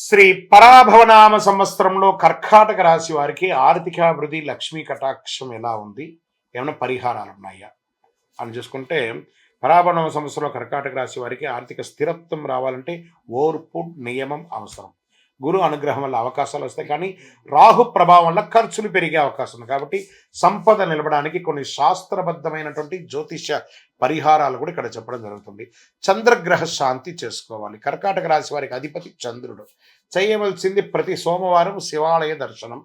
శ్రీ పరాభవనామ సంవత్సరంలో కర్కాటక రాశి వారికి ఆర్థికాభివృద్ధి లక్ష్మీ కటాక్షం ఎలా ఉంది, ఏమైనా పరిహారాలు ఉన్నాయా అని చూసుకుంటే, పరాభవనామ సంవత్సరంలో కర్కాటక రాశి వారికి ఆర్థిక స్థిరత్వం రావాలంటే ఓర్పు నియమం అవసరం. గురు అనుగ్రహం వల్ల అవకాశాలు వస్తాయి, కానీ రాహు ప్రభావం వల్ల ఖర్చులు పెరిగే అవకాశం ఉంది. కాబట్టి సంపద నిలబడానికి కొన్ని శాస్త్రబద్ధమైనటువంటి జ్యోతిష పరిహారాలు కూడా ఇక్కడ చెప్పడం జరుగుతుంది. చంద్రగ్రహ శాంతి చేసుకోవాలి. కర్కాటక రాశి వారికి అధిపతి చంద్రుడు. చేయవలసింది ప్రతి సోమవారం శివాలయ దర్శనం,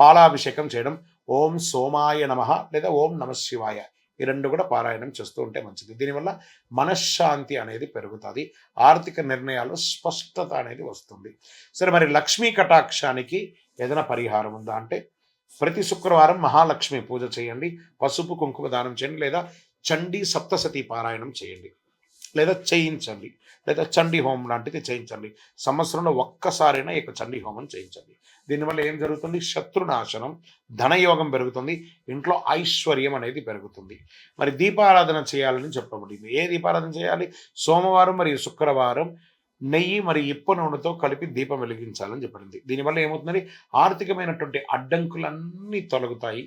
పాలాభిషేకం చేయడం, ఓం సోమాయ నమః లేదా ఓం నమ శివాయ, ఈ రెండు కూడా పారాయణం చేస్తూ ఉంటే మంచిది. దీనివల్ల మనశ్శాంతి అనేది పెరుగుతుంది, ఆర్థిక నిర్ణయాలు స్పష్టత అనేది వస్తుంది. సరే, మరి లక్ష్మీ కటాక్షానికి ఏదైనా పరిహారం ఉందా అంటే, ప్రతి శుక్రవారం మహాలక్ష్మి పూజ చేయండి, పసుపు కుంకుమ దానం చేయండి, లేదా చండీ సప్తసతి పారాయణం చేయండి, లేదా చేయించండి, లేదా చండీ హోమం లాంటిది చేయించండి. సంవత్సరంలో ఒక్కసారైనా ఇక చండీ హోమం చేయించండి. దీనివల్ల ఏం జరుగుతుంది? శత్రునాశనం, ధనయోగం పెరుగుతుంది, ఇంట్లో ఐశ్వర్యం అనేది పెరుగుతుంది. మరి దీపారాధన చేయాలని చెప్పబడింది. ఏ దీపారాధన చేయాలి? సోమవారం మరియు శుక్రవారం నెయ్యి మరి ఇప్ప నూనెతో కలిపి దీపం వెలిగించాలని చెప్పబడింది. దీనివల్ల ఏమవుతుందంటే ఆర్థికమైనటువంటి అడ్డంకులన్నీ తొలగుతాయి,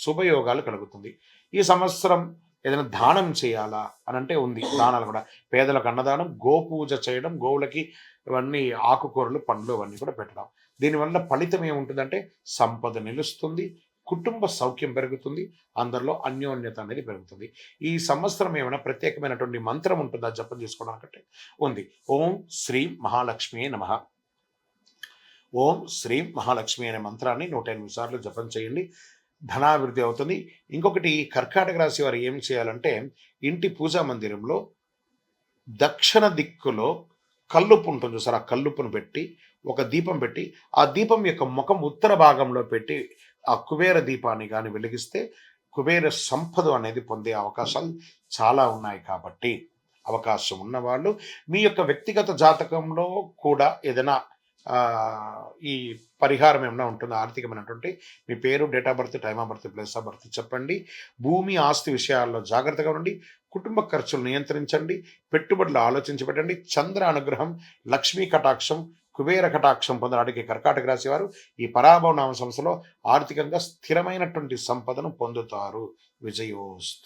శుభయోగాలు కలుగుతుంది. ఈ సంవత్సరం ఏదైనా దానం చేయాలా అని అంటే ఉంది. దానాలు కూడా పేదలకు అన్నదానం, గోపూజ చేయడం, గోవులకి ఇవన్నీ ఆకుకూరలు, పండ్లు అవన్నీ కూడా పెట్టడం. దీనివల్ల ఫలితం ఏముంటుందంటే సంపద నిలుస్తుంది, కుటుంబ సౌఖ్యం పెరుగుతుంది, అందరిలో అన్యోన్యత అనేది పెరుగుతుంది. ఈ సంవత్సరం ఏమైనా ప్రత్యేకమైనటువంటి మంత్రం ఉంటుందా జపం చేసుకోవడానికంటే? ఉంది. ఓం శ్రీం మహాలక్ష్మి నమః. ఓం శ్రీం మహాలక్ష్మి అనే మంత్రాన్ని 108 సార్లు జపం చేయండి, ధనాభివృద్ధి అవుతుంది. ఇంకొకటి, కర్కాటక రాశి వారు ఏం చేయాలంటే, ఇంటి పూజా మందిరంలో దక్షిణ దిక్కులో కల్లుప్పు ఉంటుంది చూసారు, ఆ కల్లుప్పును పెట్టి ఒక దీపం పెట్టి, ఆ దీపం యొక్క ముఖం ఉత్తర భాగంలో పెట్టి ఆ కుబేర దీపాన్ని కానీ వెలిగిస్తే కుబేర సంపద అనేది పొందే అవకాశాలు చాలా ఉన్నాయి. కాబట్టి అవకాశం ఉన్నవాళ్ళు మీ యొక్క వ్యక్తిగత జాతకంలో కూడా ఏదైనా ఈ పరిహారం ఏమైనా ఉంటుందో ఆర్థికమైనటువంటి, మీ పేరు, date of birth, time of birth, place of birth చెప్పండి. భూమి ఆస్తి విషయాల్లో జాగ్రత్తగా ఉండి కుటుంబ ఖర్చులు నియంత్రించండి, పెట్టుబడులు ఆలోచించి పెట్టండి. చంద్ర అనుగ్రహం, లక్ష్మీ కటాక్షం, కుబేర కటాక్షం పొందడానికి కర్కాటక రాశి వారు ఈ పరాభవ నామ సంవత్సరంలో ఆర్థికంగా స్థిరమైనటువంటి సంపదను పొందుతారు. విజయోస్తు.